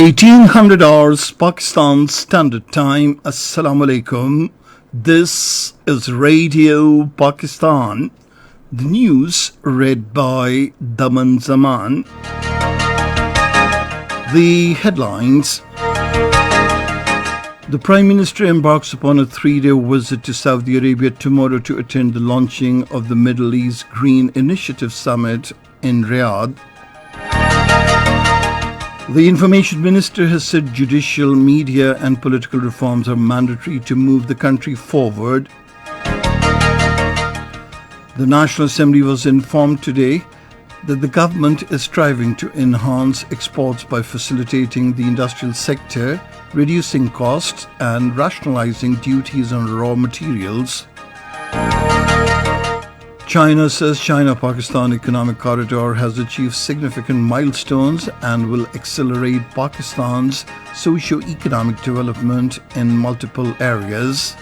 1800 hours Pakistan Standard Time. Assalamu alaikum. This is Radio Pakistan. The news read by Daman Zaman. The headlines. The Prime Minister embarks upon a 3-day visit to Saudi Arabia tomorrow to attend the launching of the Middle East Green Initiative Summit in Riyadh. The Information Minister has said judicial, media and political reforms are mandatory to move the country forward. The National Assembly was informed today that the government is striving to enhance exports by facilitating the industrial sector, reducing costs and rationalizing duties on raw materials. China says China-Pakistan Economic Corridor has achieved significant milestones and will accelerate Pakistan's socio-economic development in multiple areas.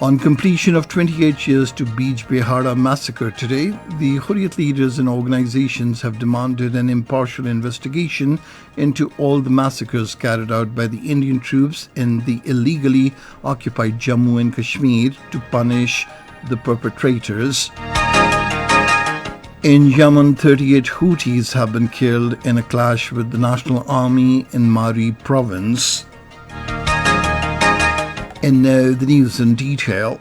On completion of 28 years to Beach Behara massacre today, the Hurriyat leaders and organizations have demanded an impartial investigation into all the massacres carried out by the Indian troops in the illegally occupied Jammu and Kashmir to punish the perpetrators. In Yemen, 38 Houthis have been killed in a clash with the National Army in Mari province. And now the news in detail.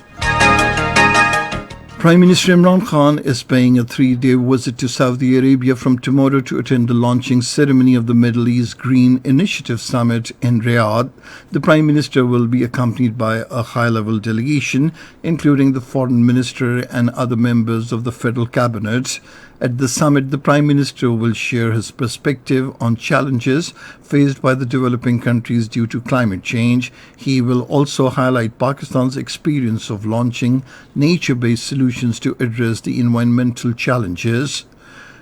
Prime Minister Imran Khan is paying a 3-day visit to Saudi Arabia from tomorrow to attend the launching ceremony of the Middle East Green Initiative Summit in Riyadh. The Prime Minister will be accompanied by a high-level delegation, including the Foreign Minister and other members of the Federal Cabinet. At the summit, the Prime Minister will share his perspective on challenges faced by the developing countries due to climate change. He will also highlight Pakistan's experience of launching nature-based solutions to address the environmental challenges.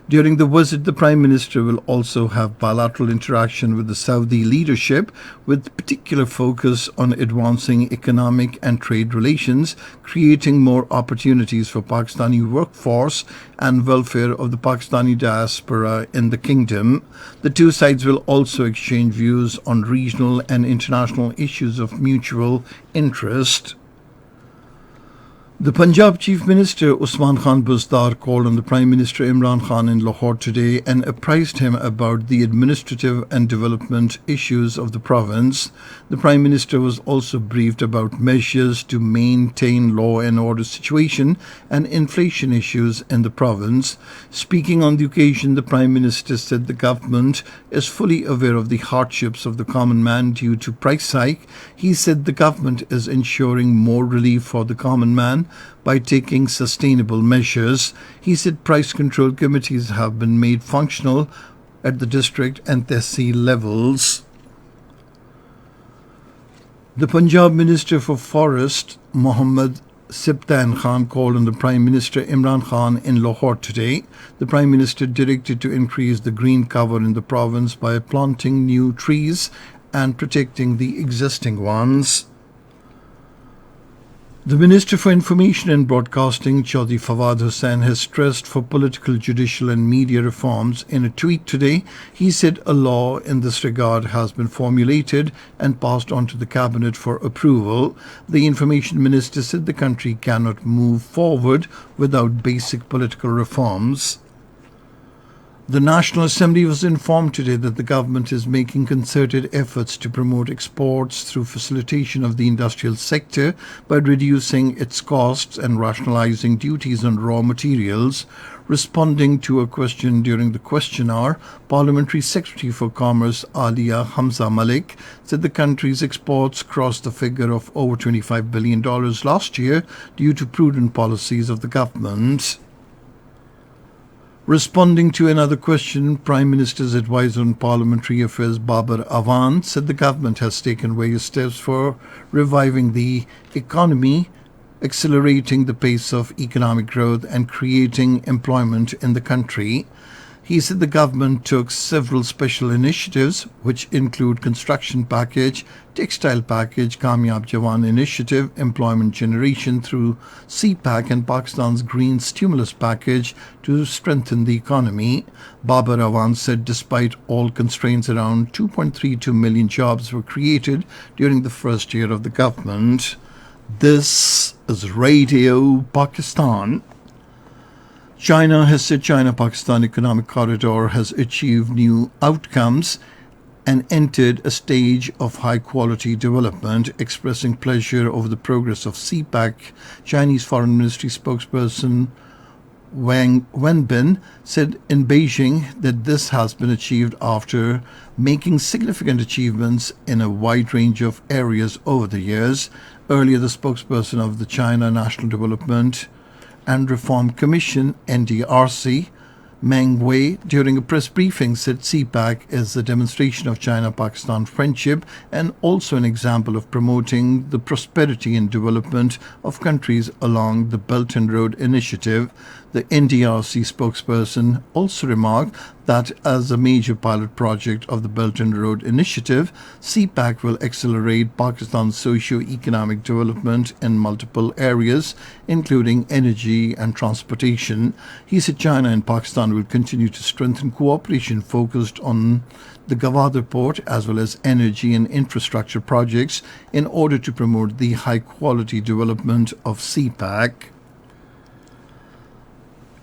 During the visit, the Prime Minister will also have bilateral interaction with the Saudi leadership, with particular focus on advancing economic and trade relations, creating more opportunities for Pakistani workforce and welfare of the Pakistani diaspora in the kingdom. The two sides will also exchange views on regional and international issues of mutual interest. The Punjab Chief Minister Usman Khan Buzdar called on the Prime Minister Imran Khan in Lahore today and apprised him about the administrative and development issues of the province. The Prime Minister was also briefed about measures to maintain law and order situation and inflation issues in the province. Speaking on the occasion, the Prime Minister said the government is fully aware of the hardships of the common man due to price hike. He said the government is ensuring more relief for the common man by taking sustainable measures. He said price control committees have been made functional at the district and tehsil levels. The Punjab Minister for Forest, Mohammad Sibtain Khan, called on the Prime Minister Imran Khan in Lahore today. The Prime Minister directed to increase the green cover in the province by planting new trees and protecting the existing ones. The Minister for Information and Broadcasting, Chaudhry Fawad Hussain, has stressed for political, judicial and media reforms. In a tweet today, he said a law in this regard has been formulated and passed on to the Cabinet for approval. The Information Minister said the country cannot move forward without basic political reforms. The National Assembly was informed today that the government is making concerted efforts to promote exports through facilitation of the industrial sector by reducing its costs and rationalizing duties on raw materials. Responding to a question during the question hour, Parliamentary Secretary for Commerce Alia Hamza Malik said the country's exports crossed the figure of over $25 billion last year due to prudent policies of the government. Responding to another question, Prime Minister's advisor on Parliamentary Affairs Babar Awan said the government has taken various steps for reviving the economy, accelerating the pace of economic growth and creating employment in the country. He said the government took several special initiatives, which include construction package, textile package, Kamyab Jawan initiative, employment generation through CPAC and Pakistan's green stimulus package to strengthen the economy. Babar Awan said despite all constraints, around 2.32 million jobs were created during the first year of the government. This is Radio Pakistan. China has said China-Pakistan Economic Corridor has achieved new outcomes and entered a stage of high-quality development, expressing pleasure over the progress of CPAC. Chinese Foreign Ministry spokesperson Wang Wenbin said in Beijing that this has been achieved after making significant achievements in a wide range of areas over the years. Earlier, the spokesperson of the China National Development and Reform Commission (NDRC), Meng Wei, during a press briefing said CPAC is a demonstration of China-Pakistan friendship and also an example of promoting the prosperity and development of countries along the Belt and Road Initiative. The NDRC spokesperson also remarked that as a major pilot project of the Belt and Road Initiative, CPAC will accelerate Pakistan's socio-economic development in multiple areas, including energy and transportation. He said China and Pakistan will continue to strengthen cooperation focused on the Gwadar port as well as energy and infrastructure projects in order to promote the high-quality development of CPAC.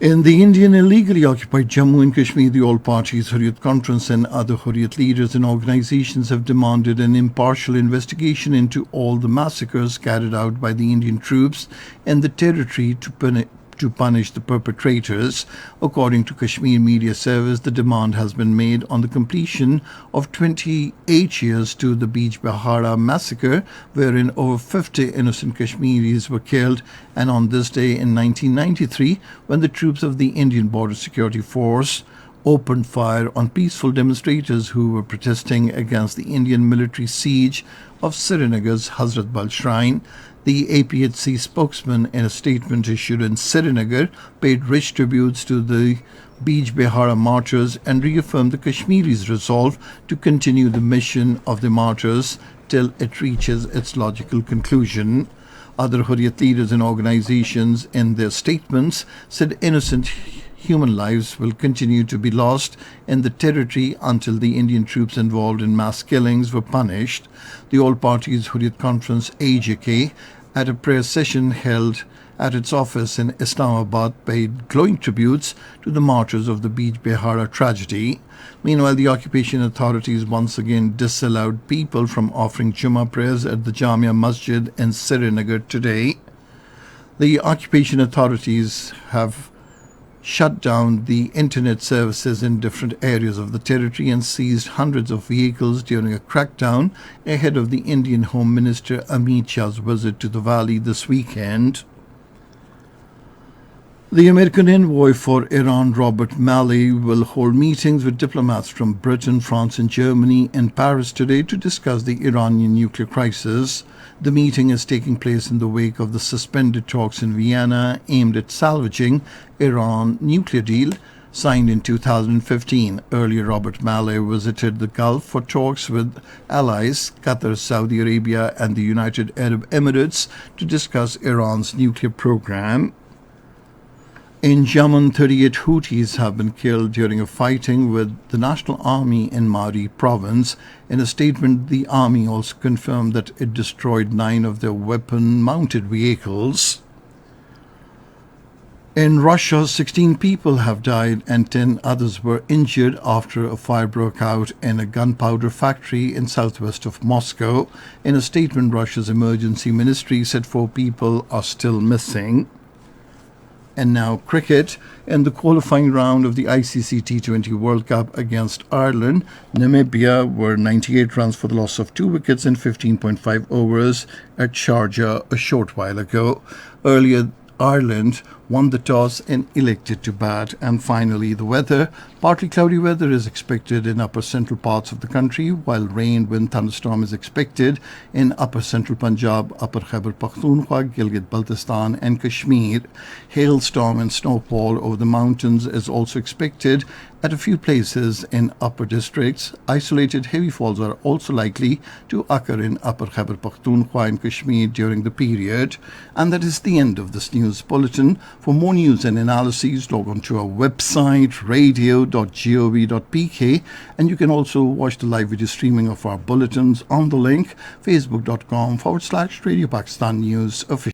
In the Indian illegally occupied Jammu and Kashmir, the All Parties Hurriyat Conference and other Hurriyat leaders and organizations have demanded an impartial investigation into all the massacres carried out by the Indian troops in the territory to punish the perpetrators. According to Kashmir Media Service, the demand has been made on the completion of 28 years to the Beach Bahara massacre, wherein over 50 innocent Kashmiris were killed, and on this day in 1993, when the troops of the Indian Border Security Force opened fire on peaceful demonstrators who were protesting against the Indian military siege of Srinagar's Hazrat Bal Shrine. The APHC spokesman, in a statement issued in Srinagar, paid rich tributes to the Beach Behara martyrs and reaffirmed the Kashmiris' resolve to continue the mission of the martyrs till it reaches its logical conclusion. Other Hurriyat leaders and organizations in their statements said innocent human lives will continue to be lost in the territory until the Indian troops involved in mass killings were punished. The All Parties Hurriyat Conference AJK, at a prayer session held at its office in Islamabad, paid glowing tributes to the martyrs of the Beach Behara tragedy. Meanwhile, the occupation authorities once again disallowed people from offering Jummah prayers at the Jamia Masjid in Srinagar today. The occupation authorities have shut down the internet services in different areas of the territory and seized hundreds of vehicles during a crackdown ahead of the Indian Home Minister Amit Shah's visit to the valley this weekend. The American envoy for Iran, Robert Malley, will hold meetings with diplomats from Britain, France and Germany in Paris today to discuss the Iranian nuclear crisis. The meeting is taking place in the wake of the suspended talks in Vienna aimed at salvaging Iran nuclear deal signed in 2015. Earlier, Robert Malley visited the Gulf for talks with allies Qatar, Saudi Arabia and the United Arab Emirates to discuss Iran's nuclear program. In Yemen, 38 Houthis have been killed during a fighting with the National Army in Mari province. In a statement, the army also confirmed that it destroyed 9 of their weapon-mounted vehicles. In Russia, 16 people have died and 10 others were injured after a fire broke out in a gunpowder factory in southwest of Moscow. In a statement, Russia's emergency ministry said 4 people are still missing. And now cricket. In the qualifying round of the ICC T20 World Cup against Ireland, Namibia were 98 runs for the loss of 2 wickets in 15.5 overs at Sharjah a short while ago. Earlier, Ireland won the toss and elected to bat. And finally, the weather. Partly cloudy weather is expected in upper central parts of the country, while rain, wind, thunderstorm is expected in upper central Punjab, upper Khyber Pakhtunkhwa, Gilgit-Baltistan and Kashmir. Hailstorm and snowfall over the mountains is also expected at a few places in upper districts. Isolated heavy falls are also likely to occur in upper Khyber Pakhtunkhwa and Kashmir during the period. And that is the end of this news bulletin. For more news and analyses, log on to our website radio.gov.pk, and you can also watch the live video streaming of our bulletins on the link facebook.com/Radio Pakistan News Official.